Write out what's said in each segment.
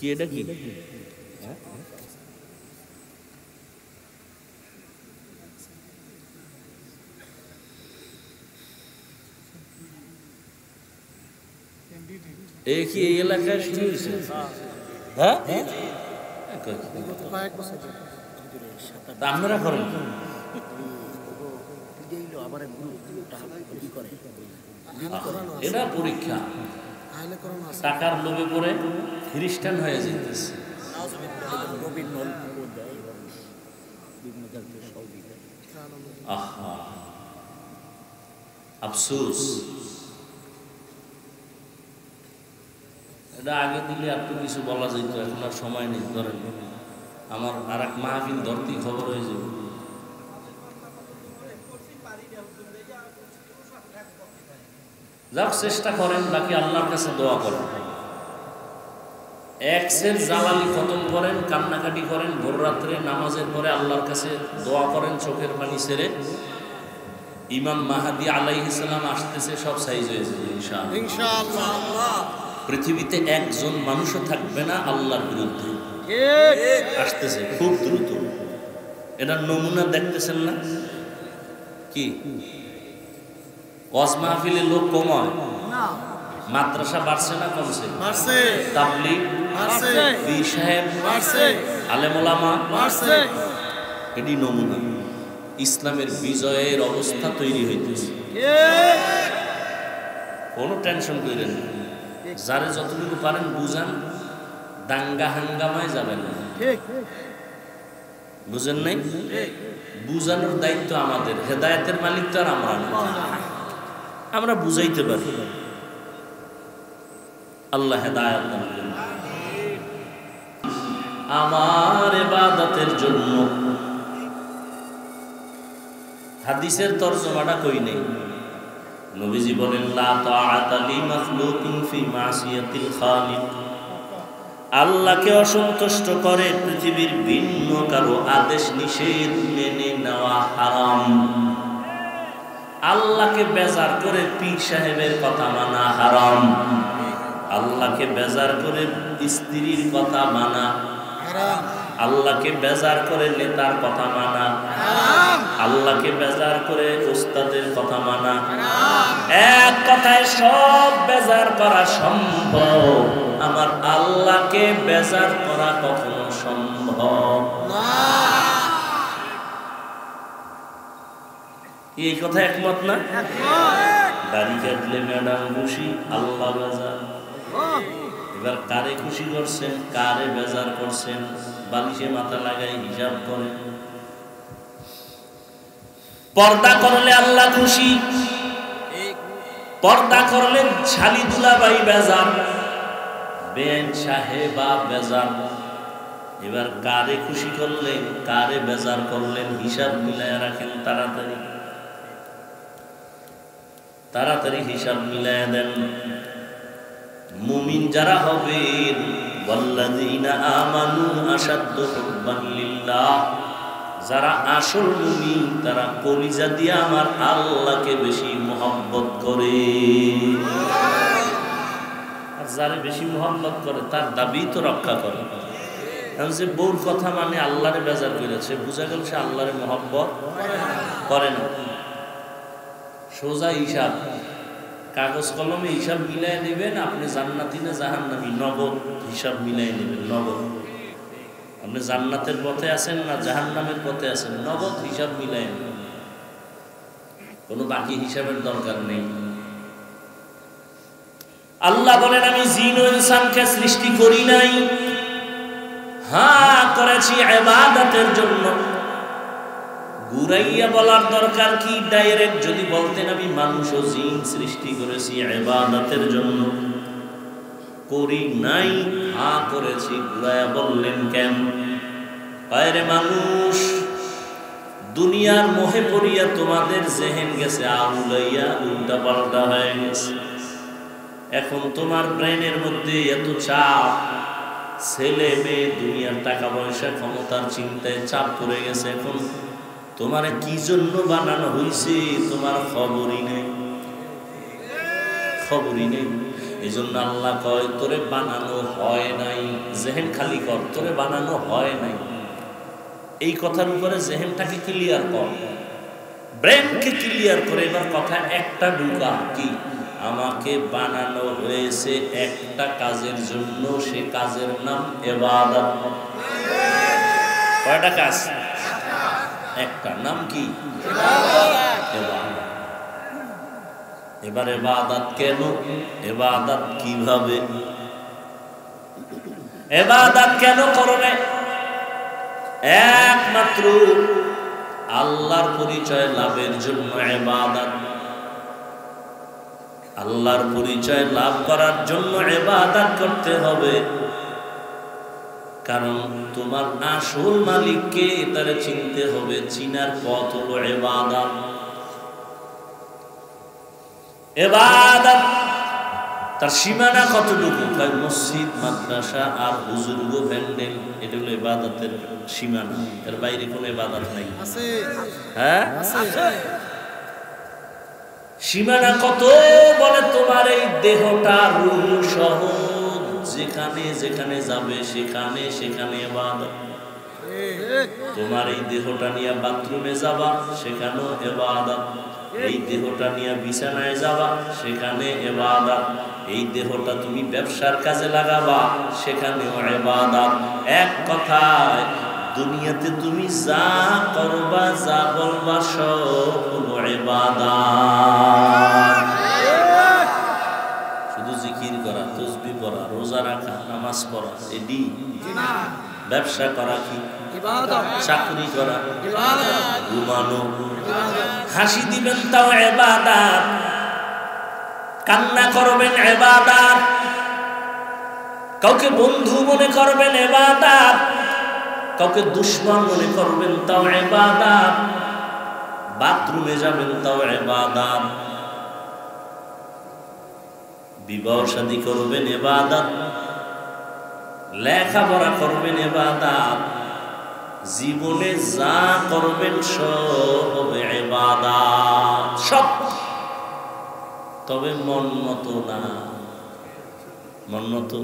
কি এটা কি এই কি এই এলাকায় শুরু হয়েছে? হ্যাঁ, আপনারা করেন এটা পরীক্ষা, টাকার লোভে পড়ে খ্রিস্টান হয়ে যেতেছে। আহা, আফসোস, এটা আগে দিলে আর তো কিছু বলা যেত, এখন আর সময় নেই। ধরেন আমার আর এক মাহফিল ধরতেই খবর হয়ে যাবে। যাক, চেষ্টা করেন, বাকি আল্লাহর কাছে দোয়া করেন। এক্সের জালালি খতম করেন, কান্নাকাটি করেন, ভোর রাত্রে নামাজের পরে আল্লাহর কাছে দোয়া করেন, চোখের পানি ছেড়ে। ইমাম মাহাদি আলাইহিস সালাম আসতেছে, সব সাইজ হয়ে যাবে ইনশাআল্লাহ। পৃথিবীতে একজন মানুষও থাকবে না আল্লাহর বিরুদ্ধে, আসতেছে খুব দ্রুত। এটার নমুনা দেখতেছেন না? কি ওয়াজ মাহফিলে লোক কমায়, মাদ্রাসা বাড়ছে না কমছে? তাবলীগ বাড়ছে, পীর সাহেব বাড়ছে, আলেম ওলামা বাড়ছে। এটি নমুনা। ইসলামের বিজয়ের অবস্থা তৈরি হইতেছে। কোনো টেনশন করেন না, যারে যতটুকু পারেন বুঝান, দাঙ্গা হাঙ্গামায় যাবেন না। বুঝেন নাই? বুঝানোর দায়িত্ব আমাদের, হেদায়েতের মালিক তো আর আমরা না। আমরা বুঝাইতে পারি। আল্লাহ হেদায়েত দান করুন। আমার ইবাদতের জন্য হাদিসের তরজমাটা কই নেই। নবীজি বলেন, লা তাআতা লি মাখলুকিন ফি মাসিয়াতিল খালিক। আল্লাহকে অসন্তুষ্ট করে পৃথিবীর ভিন্ন কারো আদেশ নিষেধ মেনে নেওয়া হারাম। আল্লাহকে বেজার করে পীর সাহেবের কথা মানা হারাম। আল্লাহকে বেজার করে স্ত্রীর কথা মানা হারাম। আল্লাহকে বেজার করে নেতার কথা মানা হারাম। আল্লাহকে বেজার করে উস্তাদের কথা মানা হারাম। এক কথায় সব বেজার করা সম্ভব, আমার আল্লাহকে বেজার করা কখনো সম্ভব না। এই কথা একমত না? দাড়ি কাটলে ম্যাডাম খুশি, আল্লাহ বেজার। এবার কারে খুশি করছেন, কারে বেজার করছেন, বালিশে মাথা লাগাই হিসাব করে। পর্দা করলে আল্লাহ খুশি, পর্দা করলে শালি দুলাভাই বেজার, বেন সাহেবা বেজার। এবার কারে খুশি করলেন, কারে বেজার করলেন, হিসাব মিলায় রাখেন। তাড়াতাড়ি তাড়াতাড়ি হিসাব মিলায় দেন। মুমিন যারা হবেন, ওয়াল্লাযীনা আমানু আশাদ্দু হুব্বান লিল্লাহ, যারা আসল মুমিন তারা কলিজা দিয়ে আমার আল্লাহকে বেশি মহব্বত করে। আর যারা বেশি মহব্বত করে তার দাবি তো রক্ষা করে। কারণ যে বউর কথা মানে আল্লাহরে বেজার করেছে, বুঝা গেল সে আল্লাহরে মহব্বত করে না। সোজা হিসাব, কাগজ কলমে হিসাব মিলাই নেবেন। আপনি জান্নাতি না জাহান্নামী, নগদ হিসাব মিলাই নেবেন। নগদ আপনি জান্নাতের পথে আছেন না জাহান্নামের পথে আছেন, নগদ হিসাব মিলাই নেবেন। কোনো বাকি হিসাবের দরকার নেই। আল্লাহ বলেন, আমি জিন ও ইনসানকে সৃষ্টি করি নাই, হ্যাঁ করেছি ইবাদতের জন্য। ঘুরাইয়া বলার দরকার কি? ডাইরেক্ট যদি বলতেন আমি মানুষ ও জিন সৃষ্টি করেছি ইবাদতের জন্য, করি নাই, হ্যাঁ করেছি। ঘুরাইয়া বললেন কেন? বাইরে মানুষ, দুনিয়ার মোহে পড়িয়া তোমাদের জেহেন গেছে আউলাইয়া, উল্টা পাল্টা হয়ে গেছে। এখন তোমার ব্রেনের মধ্যে এত চাপ, ছেলে মেয়ে, দুনিয়ার টাকা পয়সা, ক্ষমতার চিন্তায় চাপ পড়ে গেছে। এখন তোমার কি জন্য বানানো হয়েছে তোমার খবরই নেই, খবরই নেই। এই জন্য আল্লাহ কয়, তোরে বানানো হয় নাই জেহেন খালি কর, তোরে বানানো হয় নাই। এই কথার উপরে জেহেনটাকে ক্লিয়ার কর, ব্রেনকে ক্লিয়ার করে এবার কথা একটা ঢুকা, কি আমাকে বানানো হয়েছে একটা কাজের জন্য, সে কাজের নাম ইবাদত। কয়টা কাজ? একটা, নাম কি? ইবাদত। এবার ইবাদত কেন, ইবাদত কিভাবে, ইবাদত কেন করবে? একমাত্র আল্লাহর পরিচয় লাভের জন্য ইবাদত। আল্লাহর পরিচয় লাভ করার জন্য ইবাদত করতে হবে, কারণ তোমার আসল মালিককে তারে চিনতে হবে। চিনার পথ হলো ইবাদত। ইবাদত তার সীমানা কতটুকু? তাই মসজিদ, মাদ্রাসা আর হুজুরগো প্যান্ডেল, এটা হলো ইবাদতের সীমানা। এর বাইরে কোনো ইবাদত নাই। হ্যাঁ, সীমানা কত? বলে তোমার এই দেহটা রূহ সহ যেখানে যেখানে যাবে সেখানে সেখানে ইবাদত। তোমার এই দেহটা নিয়ে বাথরুমে যাবা, সেখানেও ইবাদত। এই দেহটা নিয়ে বিছানায় যাবা, সেখানে ইবাদত। এই দেহটা তুমি ব্যবসার কাজে লাগাবা, সেখানেও ইবাদত। এক কথায় দুনিয়াতে তুমি যা করবা, যা বলবা, সব হলো ইবাদত। শুধু জিকির করা, তাসবিহ পড়া, রোজা রাখা, নামাজ পড়া এডি না। ব্যবসা করা কি ইবাদত? চাকরি করা ইবাদত, ঘুমানো ইবাদত, হাসি দিবেন তাও ইবাদত, কান্না করবেন ইবাদত, কাউকে বন্ধু মনে করবেন ইবাদত, কাউকে দুশমন মনে করবেন তাও ইবাদত, বাথরুমে যাবেন তাও ইবাদত, বিবাহ শাদী করবেন ইবাদত, লেখাপড়া করবেন ইবাদত, জীবনে যা করবেন সব হবে ইবাদত, সব। তবে মন মতো না, মন মতো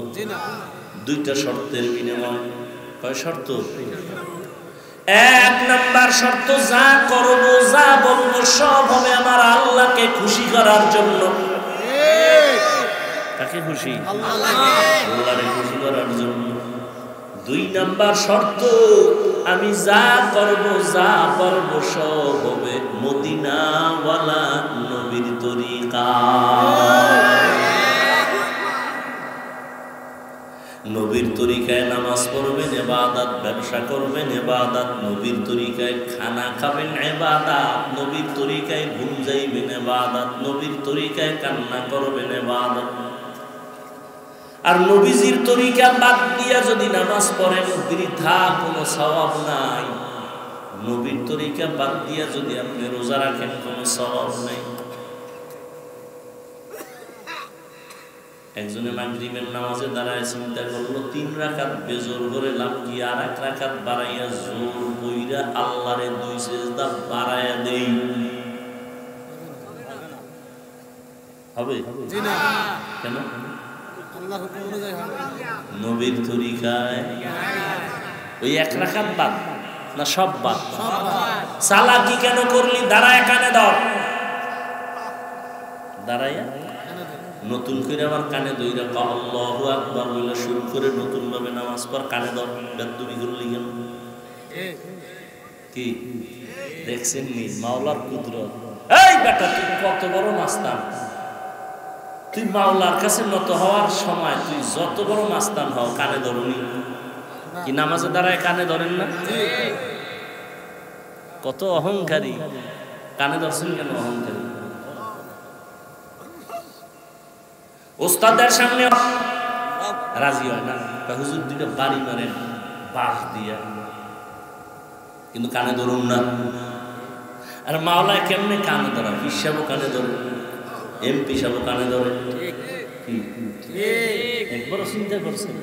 দুইটা শর্তের বিনিময়। কয় শর্ত? এক নাম্বার শর্ত, যা করব, যা বলবো, সব হবে আমার আল্লাহকে খুশি করার জন্য। কাকে খুশি? আল্লাহকে খুশি করার জন্য। দুই নাম্বার শর্ত, আমি যা করব, যা বলবো, সব হবে মদিনাওয়ালা নবীর তরিকা। নবীর তরিকায় নামাজ পড়বেন ইবাদত, ব্যবসা করবেন ইবাদত, নবীর তরিকায় খানা খাবেন ইবাদত, নবীর তরিকায় ঘুম যাইবেন ইবাদত, নবীর তরিকায় কান্না করবেন ইবাদত। আর নবীজির তরিকা বাদ দিয়া যদি নামাজ পড়েন, বৃথা কোনো সওয়াব নাই। নবীর তরিকা বাদ দিয়া যদি আপনি রোজা রাখেন, কোনো সওয়াব নাই। একজনে মাগরিবের নামাজে দাঁড়ায় চিন্তা করলো, 3 রাকাত বেজোর করে লাভ কি, আর 1 রাকাত বাড়াইয়া জোর বইরা আল্লাহরে 2 সিজদা বাড়াইয়া দেই, হবে? কেন? নবীর তরিকায় ওই 1 রাকাত বাদ না, সব বাদ। সালাকি কেন করলি? দাঁড়ায় কানে দাও, দাঁড়াইয়া নতুন করে আবার কানে দইরা আল্লাহু আকবার বলে শুরু করে নতুন ভাবে নামাজ পড়, কানে দাও। বেদবি করলি কেন? কি দেখছেন নি মাওলার কুদরত? এই বেটা, তুই কত বড় মাস্তান! তুই মাওলার কাছে নত হওয়ার সময় তুই যত বড় মাস্তান হও, কানে ধরুনি কি? নামাজে দাঁড়ায় কানে ধরেন না? কত অহংকারী! কানে ধরছেন কেন? অহংকারী। ওস্তাদের সামনে রাজি হয় না, হুজুর 2টা বাড়ি মারেন বাঁশ দিয়া, কিন্তু কানে ধরুন না। আর মাওলায় কেমনে কানে ধরা? পীর সাহেবও কানে ধরে, এমপি সাহেবও কানে ধরে। একবারও চিন্তা করছেন?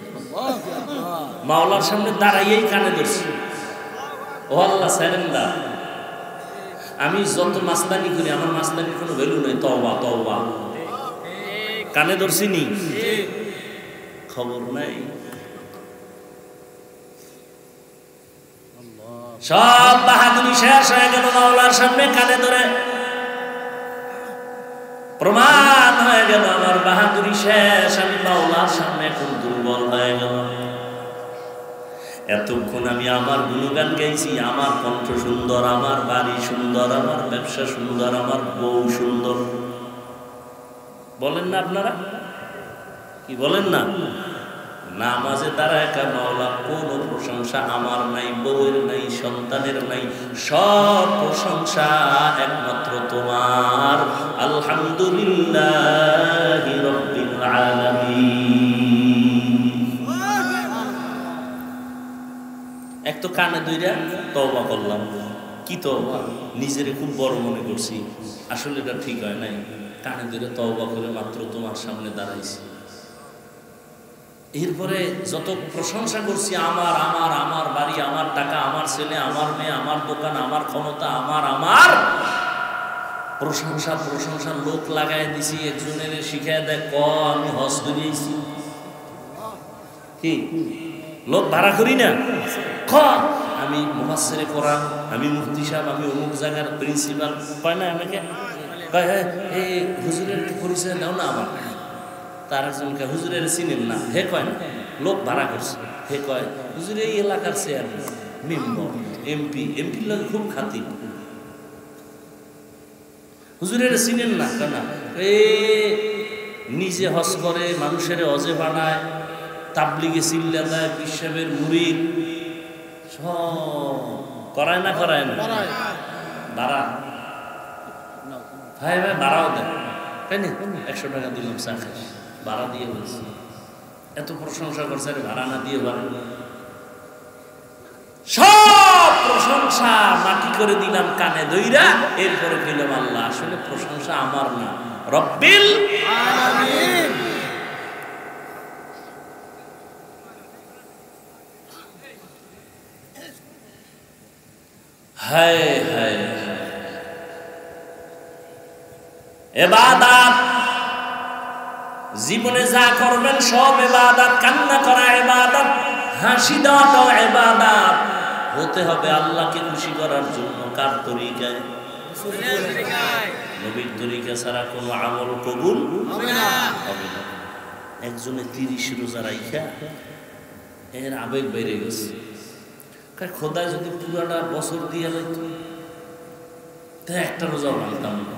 মাওলার সামনে দাঁড়াইয়েই কানে ধরছে। ও আল্লাহ সারেন্ডার, আমি যত মাস্তানি করি আমার মাস্তানির কোনো ভ্যালু নেই। তওবা তওবা, কানে ধরছি নি, খবর নাই। সব বাহাদুরি শেষ হয়ে গেল মাওলার সামনে কানে ধরে প্রমাণ হয়ে গেল আমার বাহাদুরি শেষ, আমি মাওলার সামনে এখন দুর্বল হয়ে গেল। এতক্ষণ আমি আমার গুণগান গাইছি, আমার কণ্ঠ সুন্দর, আমার বাড়ি সুন্দর, আমার ব্যবসা সুন্দর, আমার বউ সুন্দর, বলেন না আপনারা? কি বলেন না? নামাজে তারা একা মাওলা কোন প্রশংসা আমার নাই, বউয়ের নাই, সন্তানের নাই, সব প্রশংসা একমাত্র তোমার। আলহামদুলিল্লাহি রাব্বিল আলামিন। এক তো কানে দুইটা তওবা করলাম, কি তওবা? নিজেরে খুব বড় মনে করছি, আসলে এটা ঠিক হয় নাই। কানে দুইটা তওবা করে মাত্র তোমার সামনে দাঁড়াইছি। এরপরে যত প্রশংসা করছি আমার আমার আমার বাড়ি, আমার টাকা, আমার ছেলে, আমার মেয়ে, আমার দোকান, আমার ক্ষমতা, আমার প্রশংসা প্রশংসা লোক লাগাই দিছি। একজনের শিখায় দেয় ক আমি হজ করিয়েছি, কি লোক ভাড়া করি না, ক আমি মুফাসসিরে কোরআন, আমি মুফতি সাহেব, আমি অমুক জায়গার প্রিন্সিপাল, কয় না আমাকে, কয় এই হুজুরের পরিচয় দাও না আমার। তার একজনকে হুজুরের চিনেন না, হে কয় না, লোক ভাড়া করছে, হে কয় হুজুর এই এলাকার চেয়ারম্যান, মেম্বার, এমপির লোক খুব খাতি, হুজুরের চিনেন না কেন? নিজে হজ করে, মানুষের হজে বানায়, তাবলিগে চিল্লা দেয়, পিসাবের মুরিদ সব করায় না, করায় না, ভাড়া ভাই ভাই ভাড়াও দেয়, তাই না? 100 টাকা দিলাম চা খাই, ভাড়া দিয়ে বলছি। এত প্রশংসা করছে, ভাড়া না দিয়ে ভাড়া, সব প্রশংসা মাটি করে দিলাম কানে দইরা। এরপরে কইলাম আল্লাহ আসলে প্রশংসা আমার না, রব্বিল আলামিন। হায় হায়, ইবাদত জীবনে যা করবেন সব ইবাদত, কান্না করা ইবাদত, হাসি দেওয়াটাও ইবাদত। হতে হবে আল্লাহকে খুশি করার জন্য। কার তরিকায়? নবীর তরিকা ছাড়া কোনো আমল কবুল হবে না। একজনে 30 রোজা রাইখা এর আবেগ বেড়ে গেছে, খোদা যদি পুরাটা বছর দিয়ে লাইত তা একটা রোজা ভাঙতাম না।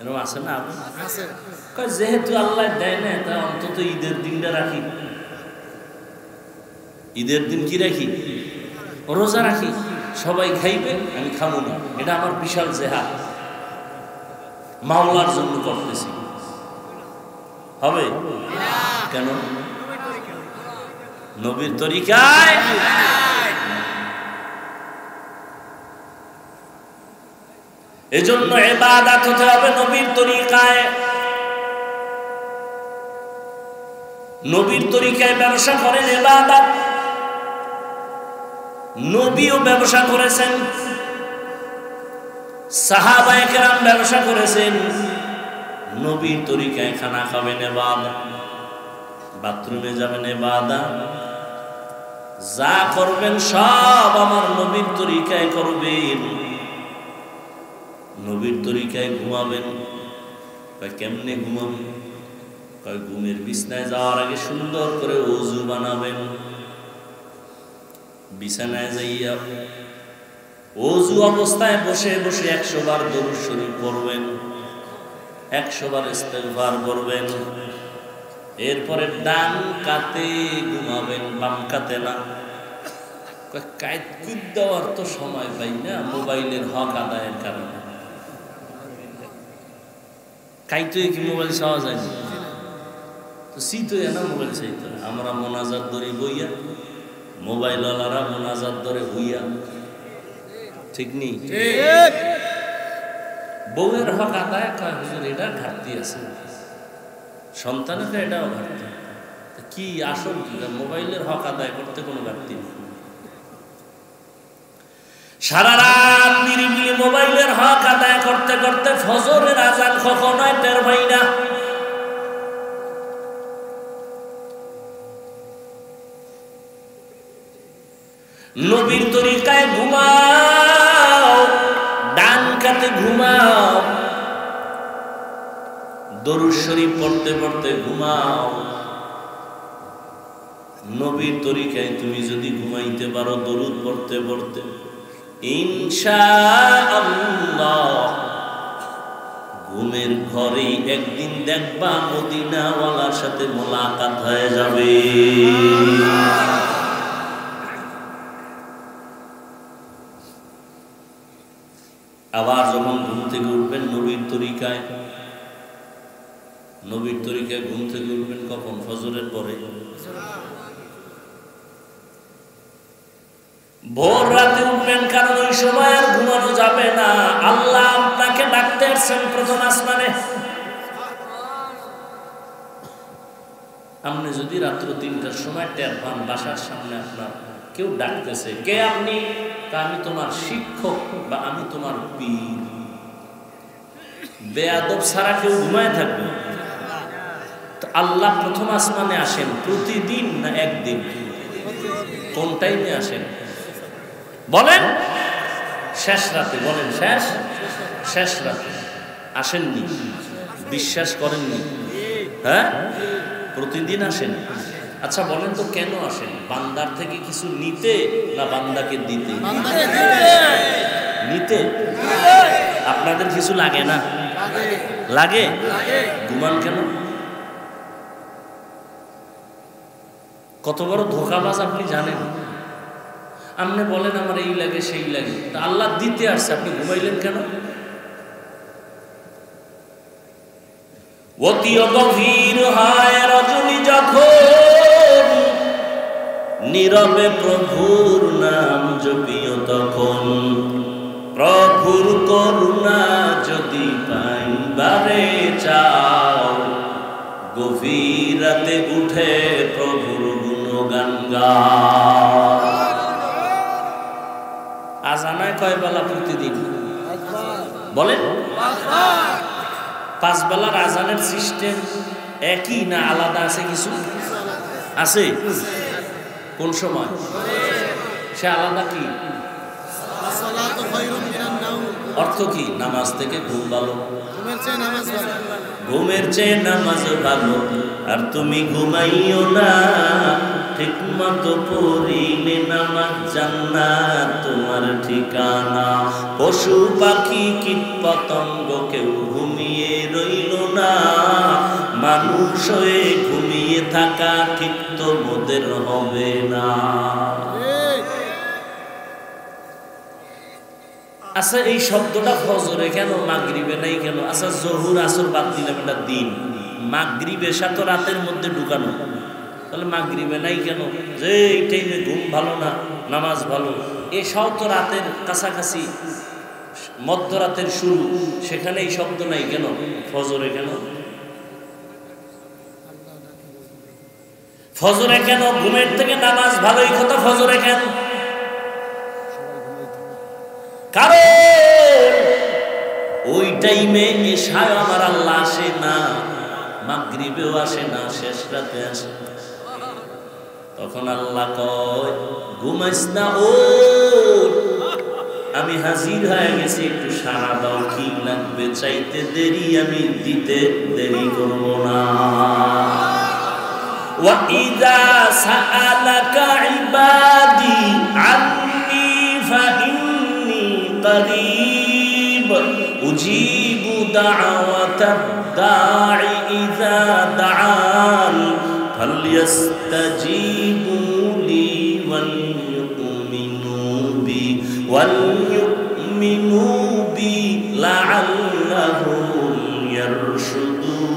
এরকম আছে না? যেহেতু আল্লাহ দেয় না, তা অন্তত ঈদের দিনটা রাখি। ঈদের দিন কি রাখি? রোজা রাখি, সবাই খাইবে, আমি খাবো না। এটা আমার বিশাল জেহাদ, মাওলার জন্য করতেছি। হবে কেন? নবীর তরিকায়। এজন্য ইবাদত হতে হবে নবীর তরিকায়। নবীর তরিকায় ব্যবসা করেন ইবাদত। নবীও ব্যবসা করেছেন, সাহাবায়ে কেরাম ব্যবসা করেছেন। নবীর তরিকায় খানা খাবেন ইবাদত, বাথরুমে যাবেন ইবাদত, যা করবেন সব আমার নবীর তরিকায় করবেন। নবীর তরিকায় ঘুমাবেন। কেমনে ঘুমাবেন? ঘুমের বিছানায় যাওয়ার আগে সুন্দর করে ওযু বানাবেন। বিছানায় যাইয়া ওযু অবস্থায় বসে বসে 100 বার দরুদ শরীফ পড়বেন, 100 বার ইস্তেগফার করবেন। এরপরে ডান কাতে ঘুমাবেন, বাম কাতে না। কাইত কুদ দেওয়ার তো সময় পাই না মোবাইলের হক আদায়ের কারণে। কাইতে কি মোবাইল চাওয়া যায় না? তো শীত না মোবাইল চাইতে, আমরা মোনাজাত ধরে বইয়া, মোবাইলওয়ালারা মোনাজাত ধরে হইয়া, ঠিক নেই? বউয়ের হক আদায় কয় হুজুর এটা ঘাটতি আছে, সন্তানের এটাও ঘাটতি। কি আসল কি? মোবাইলের হক আদায় করতে কোনো ঘাটতি নেই। সারা রাত নিরিবিলি মোবাইলের হক আদায় করতে করতে ফজরের আজান কখনো টের পাই না। নবীর তরিকায় ঘুমাও, ডান কাতে ঘুমাও, দরুদ শরীফ পড়তে পড়তে ঘুমাও। নবীর তরিকায় তুমি যদি ঘুমাইতে পারো দরুদ পড়তে পড়তে, ইনশাআল্লাহ ঘুমের ঘরেই একদিন দেখবা মদিনাওয়ালার সাথে মোলাকাত হয়ে যাবে। আবার যখন ঘুম থেকে উঠবেন নবীর তরিকায় ঘুম থেকে উঠবেন কখন? ফজরের পরে। ভোর রাতে উঠবেন, কারণ ওই সময় আর ঘুমানো যাবে না। আল্লাহ আপনাকে ডাকতে আসছেন প্রথম আসমানে। আপনি যদি রাত্র 3টার সময় টের পান বাসার সামনে আপনার কেউ ডাকতেছে, কে আপনি? আমি তোমার শিক্ষক বা আমি তোমার পীর। বেয়াদব ছাড়া কেউ ঘুমায় থাকবে? আল্লাহ প্রথম আসমানে আসেন প্রতিদিন না একদিন? কোন টাইমে আসেন বলেন? শেষ রাতে। বলেন শেষ রাতে আসেননি? বিশ্বাস করেননি? হ্যাঁ, প্রতিদিন আসেন। আচ্ছা বলেন তো কেন আসেন? বান্দার থেকে কিছু নিতে না বান্দাকে দিতে? নিতে। আপনাদের কিছু লাগে না? লাগে। ঘুমান কেন? কত বড় ধোঁকাবাজ আপনি জানেন? আপনি বলেন আমার এই লাগে সেই লাগে, তা আল্লাহ দিতে আসছে, আপনি ঘুমাইলেন কেন? অতি গভীর হয় রজনী যখন, নীরবে প্রভুর নাম জপিও তখন। প্রভুর করুণা যদি পাইবারে চাও, গভীর রাতে উঠে প্রভুর গুণগান গাও। আজানায় কয় বেলা প্রতিদিন? বলেন। 5 বেলার আজানের সিস্টেম একই না আলাদা আছে? কিছু আছে। কোন সময় সে আলাদা? কি অর্থ? কি নামাজ থেকে ঘুম ভালো, ঘুমের চেয়ে নামাজ ভালো। আর তুমি ঘুমাইও না ঠিক মতো পড়িলে নামাজ জান্নাত তোমার ঠিকানা। পশু পাখি কীট পতঙ্গ কেউ ঘুমিয়ে রইল না, মানুষ হয়ে ঘুমিয়ে থাকা ঠিক তো মোদের হবে না। আচ্ছা এই শব্দটা ফজরে কেন, মাগরিবে নাই কেন? আচ্ছা জহুর আসর বাদ দিলাম, এটা দিন। মাগরিবে সাথে রাতের মধ্যে ঢুকানো, তাহলে মাগরিবে নাই কেন? যে এই টাইমে ঘুম ভালো না, নামাজ ভালো। এসব তো রাতের কাছাকাছি, মধ্যরাতের শুরু, সেখানে এই শব্দ নাই কেন? ফজরে কেন? ফজরে কেন? ঘুমের থেকে নামাজ ভালো, এই কথা ফজরে কেন? কারণ ওই টাইমে এশায় আমার আল্লাহ আসে না, মাগরিবেও আসে না, শেষ রাতে আসে। তখন আল্লাহ কয় ঘুমাইস না, ও আমি হাজির হয়ে গেছি, একটু সারা দাও, কি লাগবে চাইতে দেরি আমি দিতে দেরি করব না। ওয়া ইযা সাআলাকা ইবাদি আন্নী ফাইন্নী করিব উজিবু দাওয়াতাদ দাঈ ইযা দাআন ফালইস্তাজিবু লি ওয়ালইউমিনু বি লাআল্লাহুম ইয়ারশুদুন।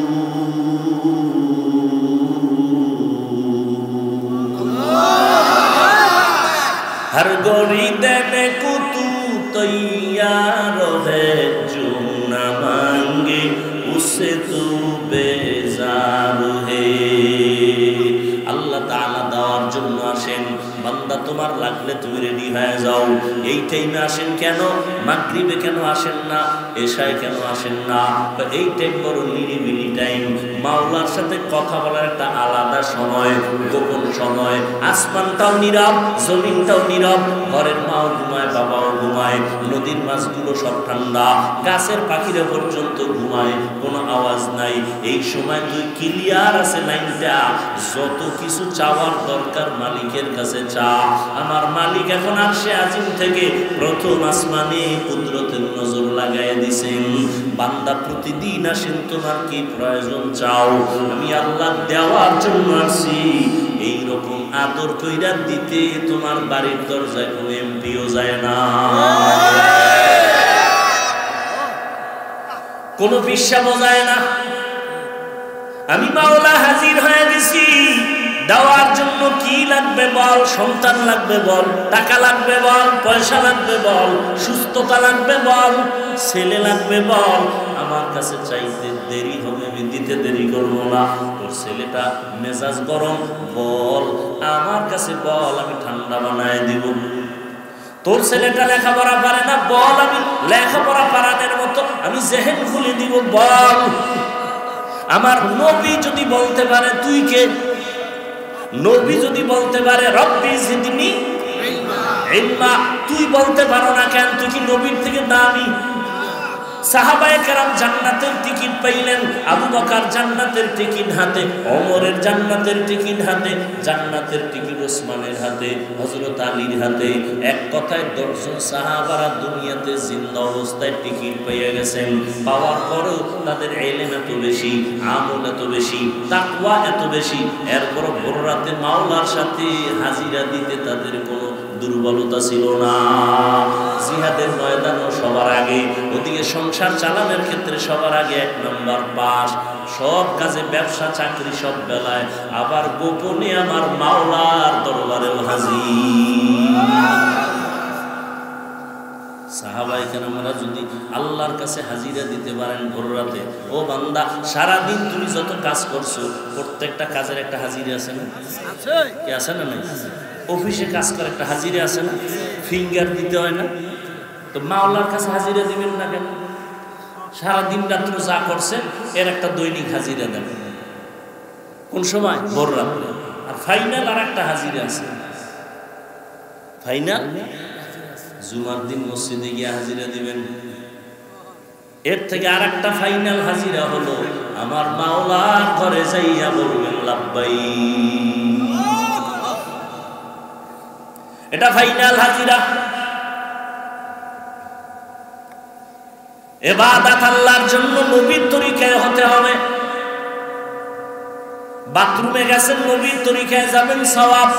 हर गोरी देने को तू तैयार है, जो न मांगे उससे तू बेजार है। আল্লাহ তাআলা দেওয়ার জন্য আসেন, বান্দা তোমার লাগলে তুমি রেডি হয়ে যাও। এই টাইমে আসেন কেন? মাগরিবে কেন আসেন না? এশায় কেন আসেন না? এই টাইম বড় নিরিবিলি টাইম, মাওলার সাথে কথা বলার একটা আলাদা সময়, গোপন সময়। আসমানটাও নীরব, জমিনটাও নীরব, ঘরের মাও ঘুমায়, বাবাও ঘুমায়, নদীর মাছগুলো সব ঠান্ডা, গাছের পাখিরা পর্যন্ত ঘুমায়, কোনো আওয়াজ নাই। এই সময় তুই ক্লিয়ার আছে লাইনটা, যত কিছু চাওয়ার দরকার মালিকের কাছে চা। আমার মালিক এখন আরশে আজিম থেকে প্রথম আসমানে কুদরতের নজর লাগাই দিছেন। বান্দা প্রতিদিন আসেন, তোমার কি প্রয়োজন চাও, আমি আল্লাহ দেওয়ার জন্য আসি। এইরকম আদর কইরা দিতে তোমার বাড়ির দরজায় কোনো এমপিও যায় না, কোনো বিশ্বাসও যায় না। আমি মাওলা হাজির হয়ে গেছি, দেওয়ার জন্য কি লাগবে বল? সন্তান লাগবে বল, টাকা লাগবে বল, পয়সা লাগবে বল, সুস্থতা লাগবে বল, ছেলে লাগবে বল। আমার কাছে চাইতে দেরি হবে, আমি দিতে দেরি করবো না। তোর ছেলেটা মেজাজ গরম, বল আমার কাছে বল, আমি ঠান্ডা বানায় দিব। তোর ছেলেটা লেখাপড়া পারে না, বল আমি লেখাপড়া পারানোর মতো আমি জেহেন খুলে দিব, বল। আমার নবী যদি বলতে পারে তুই কে, নবী যদি বলতে পারে রব্বি জিদনি ইলমা, তুই বলতে পারো না কেন? তুই কি নবীর থেকে দামি? সাহাবায়ে কেরাম জান্নাতের টিকিট পাইলেন, আবু বকর জান্নাতের টিকিট হাতে, ওমরের জান্নাতের টিকিট হাতে, জান্নাতের টিকিট ওসমানের হাতে, হযরত আলীর হাতে। এক কথায় 10 জন সাহাবারা দুনিয়াতে জিন্দা অবস্থায় টিকিট পেয়ে গেছেন। পাওয়ার পরেও তাদের ইলম এত বেশি, আমল এত বেশি, তাকওয়া এত বেশি, এরপর ভোর রাতে মাওলার সাথে হাজিরা দিতে তাদের কোনো দুর্বলতা ছিল না। জিহাদের ময়দানও সবার আগে, ওদিকে সংসার চালানোর ক্ষেত্রে সবার আগে 1 নম্বর পাস, সব কাজে, ব্যবসা চাকরি সব বেলায়, আবার গোপনে আমার মাওলার দরবারেও হাজির। সাহাবায়ে কেরামরা যদি আল্লাহর কাছে হাজিরা দিতে পারেন ভোর রাতে, ও বান্দা সারাদিন তুমি যত কাজ করছো প্রত্যেকটা কাজের একটা হাজিরা আছে না? কি আছে না? নাই? অফিসে কাজ করে একটা হাজিরা আছে না? ফিঙ্গার দিতে হয় না? তো মাওলার কাছে হাজিরা দিবেন না কেন? সারাদিন রাত্র যা করছে এর একটা দৈনিক হাজিরা দেন। কোন সময়? ভোর রাত্রে। আর ফাইনাল আর একটা হাজিরা আছে, ফাইনাল জুমার দিন মসজিদে গিয়ে হাজিরা দিবেন। এর থেকে আর একটা ফাইনাল হাজিরা হলো আমার মাওলার ঘরে যাইয়া বলবেন লাব্বাইক। এটা ফাইনাল হাজিরা। ইবাদত আল্লাহর জন্য নবীর তরিকায় হতে হবে। বাথরুমে গেছেন, নবীর তরিকায় যাবেন, সওয়াব।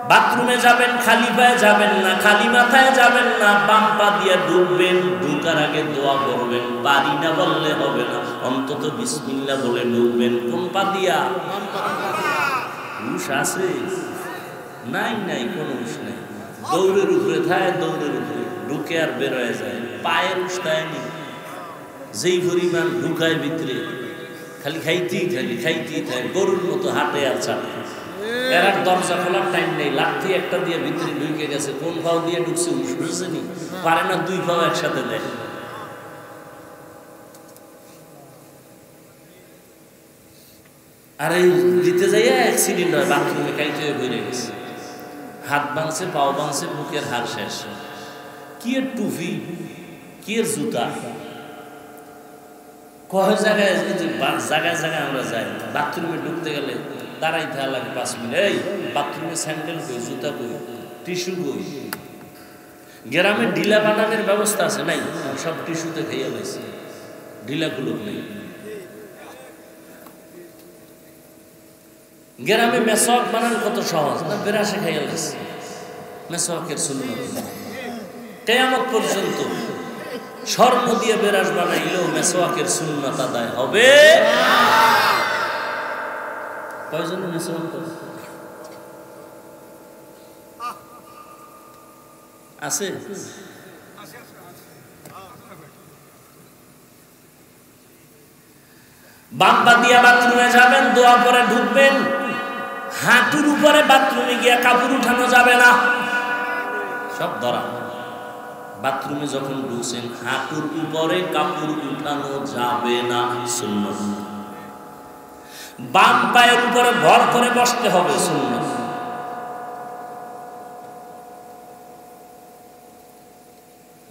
বাথরুমে যাবেন, খালি পায়ে যাবেন না, খালি মাথায় যাবেন না, বাম পা দিয়ে ঢুকবেন, ঢুকার আগে দোয়া করবেন। পারি না বললে হবে না, অন্তত বিসমিল্লাহ বলে ঢুকবেন। কোন পা দিয়া? হুশ আছে? নাই, নাই, কোনো হুশ নাই। দৌড়ের উপরে থাকে, দৌড়ের উপরে ঢুকে আর বের হয়ে যায়, পায়ের হুশ থাকেনি। যেই পরিমাণ ঢুকায় ভিতরে, খালি খাইতেই থাকে, খাইতেই থাকে, গরুর মতো হাঁটে আর চাপে। এর আর দরজা খোলার টাইম নেই, লাঠি একটা দিয়ে ভিতরে ঢুকে গেছে। কোন পাও দিয়ে ঢুকছে বুঝছেনি, পারে না 2 পাও একসাথে দেয়। আর এই দিতে যাইয়া অ্যাক্সিডেন্ট হয়, বাথরুমে কাইতে হয়ে বেড়ে গেছে, হাত ভাঙছে, পাও ভাঙছে, বুকের হাড় শেষ। কি এর টুপি, কি এর জুতা, কয় জায়গায় জায়গায় জায়গায় আমরা যাই। বাথরুমে ঢুকতে গেলে দাঁড়াই থাকা লাগে 5 মিনিট। এই বাথরুমে স্যান্ডেল কই, জুতা কই, টিস্যু কই? গ্রামে ঢিলা বানানোর ব্যবস্থা আছে নাই? সব টিস্যুতে খাইয়া লাইছে, ঢিলা গুলো নেই। গ্রামে মেসওয়াক বানানো কত সহজ না? বেরাসে খাইয়া লাইছে। মেসওয়াকের সুন্নাত কিয়ামত পর্যন্ত স্বর্ণ দিয়ে বেরাস বানাইলেও মেসওয়াকের সুন্নাত আদায় হবে। কয়জন মেসওয়াক করে? আছে? বাম্পা দিয়া বাথরুমে যাবেন, দোয়া করে ঢুকবেন, হাঁটুর উপরে বাথরুমে গিয়ে কাপড় উঠানো যাবে না, সব ধরা। বাথরুমে যখন ঢুকছেন হাঁটুর উপরে কাপড় উঠানো যাবে না, সুন্নাত। বাম পায়ের উপরে ভর করে বসতে হবে, সুন্নাত।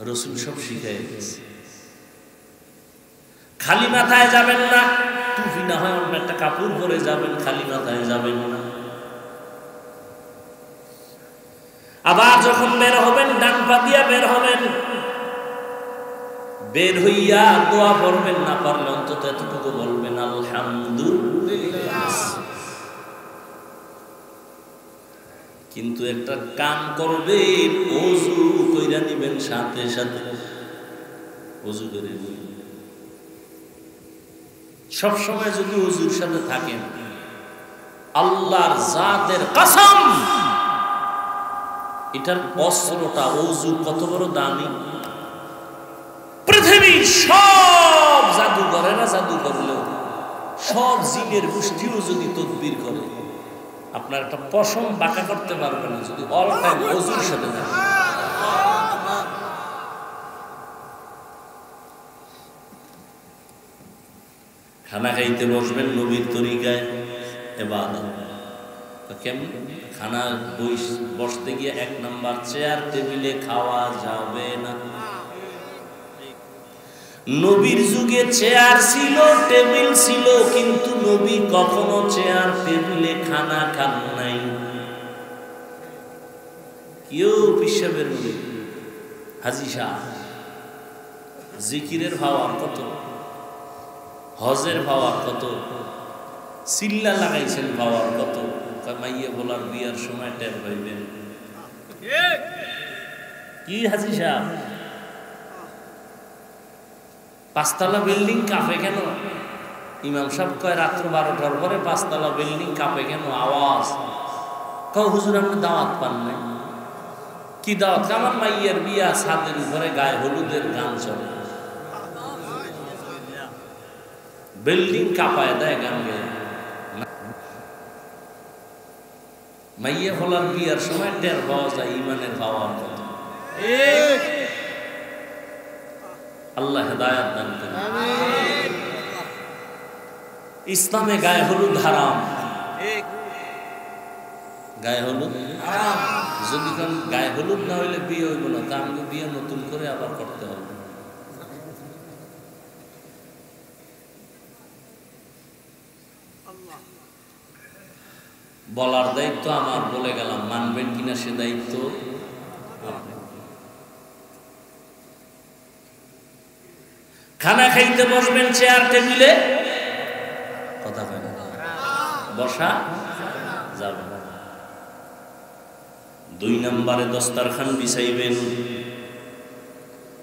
রাসূল সব শিখায় দিয়েছে। খালি মাথায় যাবেন না, টুপি না হয় অন্য একটা কাপড় পরে যাবেন, খালি মাথায় যাবেন না। আবার যখন বের হবেন ডান পা দিয়া বের হবেন, বের হইয়া দোয়া পড়বেন, না পারলে অন্তত এতটুকু বলবেন আলহামদুলিল্লাহ। কিন্তু একটা কাম করবেন, ওযু কইরা নিবেন, সাথে সাথে ওযু করে নিবেন। সব সময় যদি ওযুর সাথে থাকেন, আল্লাহর জাতের কসম, এটার অস্ত্রটা ওযু কত বড় দামি। পৃথিবীর সব জাদুঘরেরা জাদু করলেও, সব জিনের গোষ্ঠীও যদি তদবির করে, আপনার একটা পশম বাঁকা করতে পারবে না যদি অল টাইম ওযুর সাথে থাকে। খানা খাইতে বসবেন নবীর তরিকায়, ইবাদত। কেমন খানা বসতে গিয়ে 1 নাম্বার চেয়ার টেবিলে খাওয়া যাবে না। নবীর যুগে চেয়ার ছিল, টেবিল ছিল, কিন্তু নবী কখনো চেয়ার টেবিলে খানা খান নাই। কেউ পিসাবের মুড়ি, হাজী শাহ জিকিরের ভাওয়ার কত, হজের ভাওয়ার কত, সিল্লা লাগাইছেন ভাওয়ার কত। মাইয়ে বলার বিয়ার সময় টের পাইবেন। কি হাজী সাহেব, 5 তলা বিল্ডিং কাঁপে কেন? ইমাম সাহেব কয় রাত্র 12টার পরে 5 তলা বিল্ডিং কাঁপে কেন, আওয়াজ। কও হুজুর আপনি দাওয়াত পান নাই। কি দাওয়াত? আমার মাইয়ের বিয়া, ছাদের উপরে গায়ে হলুদের গান চলে, বিল্ডিং কাঁপায় দেয় গান গেয়ে। মাইয়া হলার বিয়ার সময় টের পাওয়া যায় ইমানের পাওয়ার কথা। আল্লাহ হেদায়েত দান করেন। ইসলামে গায়ে হলুদ হারাম, গায়ে হলুদ হারাম। যদি কোন গায়ে হলুদ না হইলে বিয়ে হইব না, তা আমাকে বিয়ে নতুন করে আবার করতে হবে। বলার দায়িত্ব আমার, বলে গেলাম, মানবেন কিনা সে দায়িত্ব। খানা খাইতে বসবেন চেয়ার টেবিলে, কথা কয় না, বসা যাবে না। 2 নম্বরে দস্তারখান বিছাইবেন।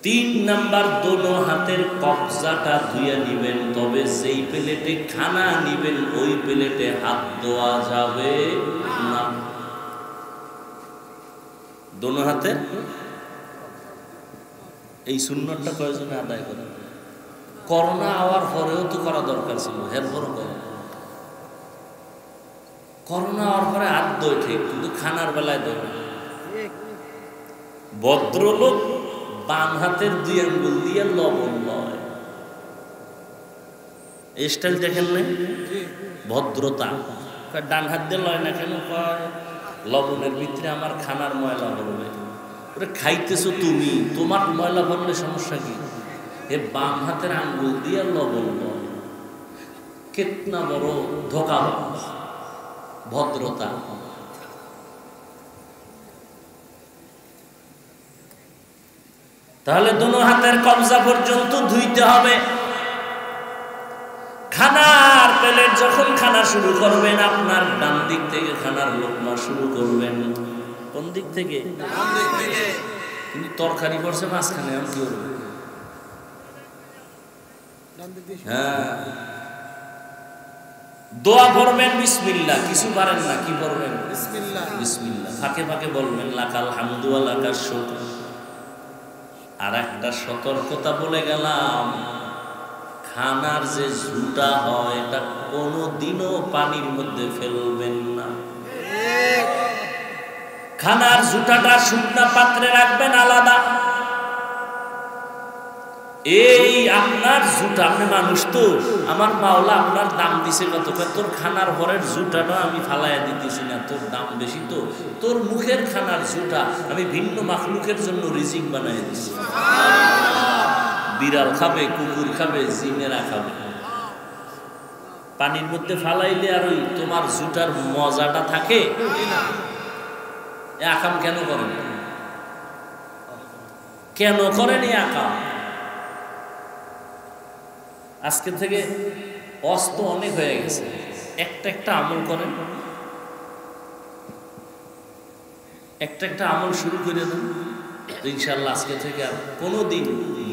3 নাম্বার দোনো হাতের কবজাটা ধুয়ে নিবেন, তবে যেই প্লেটে খানা নিবেন ওই প্লেটে হাত ধোয়া যাবে না। দোনো হাতে এই সুন্নতটা কয়জনে আদায় করে? করোনা আওয়ার পরেও তো করা দরকার ছিল, এরপরও করে। করোনা আওয়ার পরে হাত ধোয় ঠিক, কিন্তু খানার বেলায় ধোয় না। ভদ্রলোক বাম হাতের 2 আঙ্গুল দিয়ে লবণ লয়, এই স্টাইল দেখেন নাই? ভদ্রতা। ডান হাত দিয়ে লয় না কেন? কয় লবণের ভিতরে আমার খানার ময়লা ভরবে। ওরে খাইতেছো তুমি, তোমার ময়লা ভরলে সমস্যা কি? এ বাম হাতের আঙ্গুল দিয়ে লবণ লয়, কেতনা বড় ধোঁকাবাজ, ভদ্রতা। তাহলে দোনো হাতের কবজা পর্যন্ত ধুইতে হবে। খানার প্লেট যখন খানা শুরু করবেন, আপনার ডান দিক থেকে খানার লোকমা শুরু করবেন। কোন দিক থেকে? ডান দিক থেকে। কিন্তু তরকারি পড়ছে মাঝখানে, আমি কি করব? হ্যাঁ, দোয়া পড়বেন বিসমিল্লাহ। কিছু পারেন না, কি পড়বেন? বিসমিল্লাহ। বিসমিল্লাহ। ফাঁকে ফাঁকে বলবেন লাকাল হামদু ওয়া লাকাশ শুকর। আর একটা সতর্কতা বলে গেলাম, খানার যে ঝুটা হয় এটা কোনোদিনও পানির মধ্যে ফেলবেন না। খানার জুতাটা শুকনা পাত্রে রাখবেন আলাদা। এই আপনার জুতা, আপনি মানুষ তো, আমার মাওলা আপনার দাম দিছে কত, তোর খানার পরের জুতাটা আমি ফালাইয়া দিতেছি না, তোর দাম বেশি তো, তোর মুখের খানার জুতা আমি ভিন্ন মাখলুকের জন্য রিজিক বানাই দিছি। বিড়াল খাবে, কুকুর খাবে, জিনেরা খাবে। পানির মধ্যে ফালাইলে আর ওই তোমার জুতার মজাটা থাকে? আকাম কেন করেন? কেন করেন এই আকাম? আজকে থেকে অস্ত অনেক হয়ে গেছে, একটা আমল করেন, একটা আমল শুরু করে দেন, ইনশাআল্লাহ আজকে থেকে আর কোনোদিন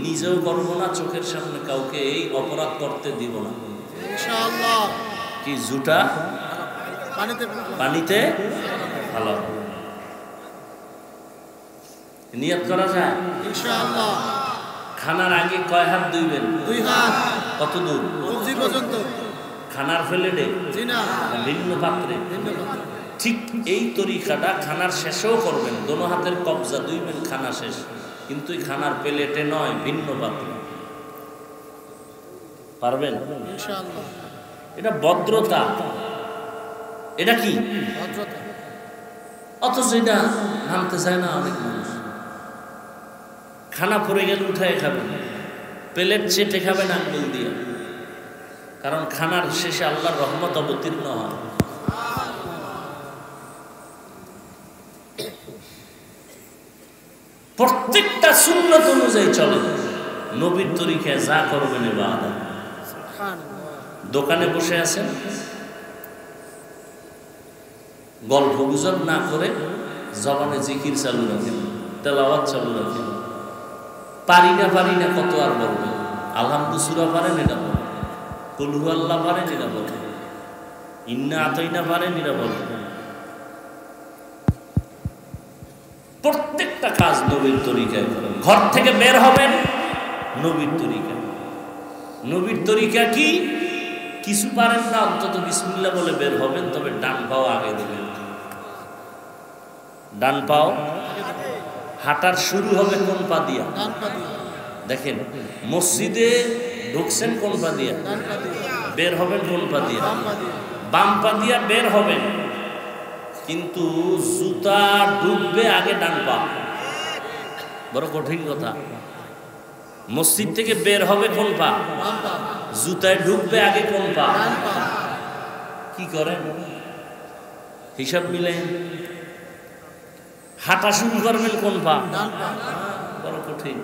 নিজেও করবো না, চোখের সামনে কাউকে এই অপরাধ করতে দিব না ইনশাআল্লাহ। কি জুতা পানিতে ফালাবো, নিয়ত করা যায় ইনশাআল্লাহ। খানার আগে কয় হাত ধুইবেন? 2 হাত। কত দূর? কবজি পর্যন্ত। খানার প্লেটে? জি না, ভিন্ন পাত্রে। ঠিক এই তরিকাটা খানার শেষেও করবেন, দোনো হাতের কবজা ধুইবেন খানা শেষ, কিন্তু এই খানার প্লেটে নয়, ভিন্ন পাত্রে। পারবেন ইনশাআল্লাহ? এটা ভদ্রতা। এটা কি ভদ্রতা? অথচ এটা মানতে চায় না অনেক মানুষ। খানা পড়ে গেলে উঠায় খাবেন, প্লেট চেটে খাবেন আঙ্গুল দিয়ে, কারণ খানার শেষে আল্লাহর রহমত অবতীর্ণ হয়। প্রত্যেকটা সুন্নত অনুযায়ী চলে, নবীর তরিকায় যা করবেন ইবাদত। দোকানে বসে আছেন, গল্প গুজব না করে জবানে জিকির চালু রাখেন, তেলাওয়াত চালু রাখেন। পারি না কত আর বলবেন? আলহামদু সূরা পারেন, এটা বলেন। কুল হু আল্লাহ পারেন, এটা বলেন। ইন্না আতাইনা পারেন, এটা বলেন। প্রত্যেকটা কাজ নবীর তরিকায় করেন। ঘর থেকে বের হবেন নবীর তরিকা। নবীর তরিকা কি? কিছু পারেন না, অন্তত বিসমিল্লাহ বলে বের হবেন, তবে ডান পাও আগে দেবেন। ডান পাও, হাঁটার শুরু হবে কোন পা দিয়া? দেখেন, মসজিদে ঢুকছেন কোন পা দিয়া? বের হবেন কোন পা দিয়া? বাম পা দিয়া বের হবেন, কিন্তু জুতা ঢুকবে আগে ডান পা। বড় কঠিন কথা। মসজিদ থেকে বের হবে কোন পা? জুতায় ঢুকবে আগে কোন পা? কি করেন? হিসাব মিলেন। হাঁটা শুরু করবেন কোন পা? বড় কঠিন।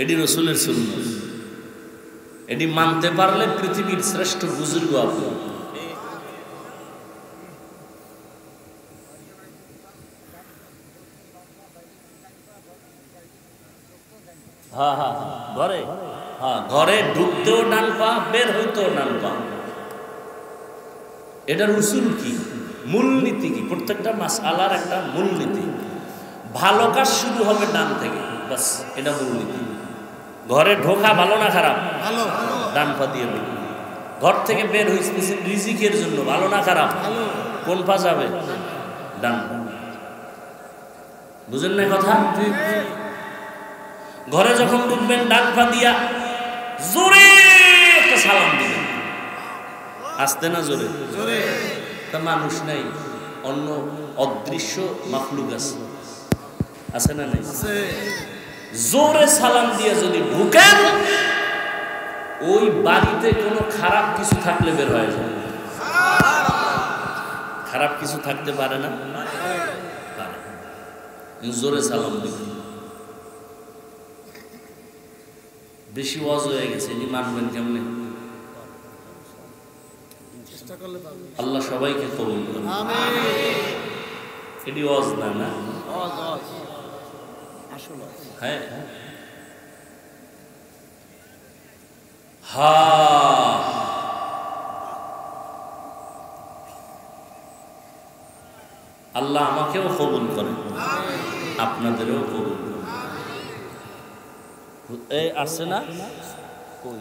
এটি রাসূলের সুন্নাত। এটি মানতে পারলে পৃথিবীর শ্রেষ্ঠ বুজুর্গ আপনি। ঘরে ঢুকতেও ডান পা, বের হইতেও ডান পা। এটার উসুল কি? মূলনীতি কি? প্রত্যেকটা মাসআলার একটা মূলনীতি। ভালো কাজ শুরু হবে ডান থেকে, বাস, এটা মূলনীতি। ঘরে ঢোকা ভালো না খারাপ? ভালো। ডান পা দিয়ে ঢোকা। ঘর থেকে বের হইতেছেন রিজিকের জন্য, ভালো না খারাপ? কোন পা যাবে? ডান পা। বুঝেন না কথা? ঘরে যখন ঢুকবেন ডান পা দিয়া জোরে একটা সালাম দিবেন। আসতে না জোরে? জোরে। তা মানুষ নাই, অন্য অদৃশ্য মাখলুক আছে, আছে না নাই? জোরে সালাম দিয়ে যদি ঢুকেন, ওই বাড়িতে কোনো খারাপ কিছু থাকলে বের হয়ে যায়। খারাপ কিছু থাকতে পারে না? পারে। জোরে সালাম দিবেন। বেশি ওয়াজ হয়ে গেছে, এটি মানবেন কেমনে? আল্লাহ সবাইকে কবুল করুন। এটি ওয়াজ না, না? হ্যাঁ, আল্লাহ আমাকেও কবুল করেন, আপনাদেরও কবুল করেন। এই আসছে না? কই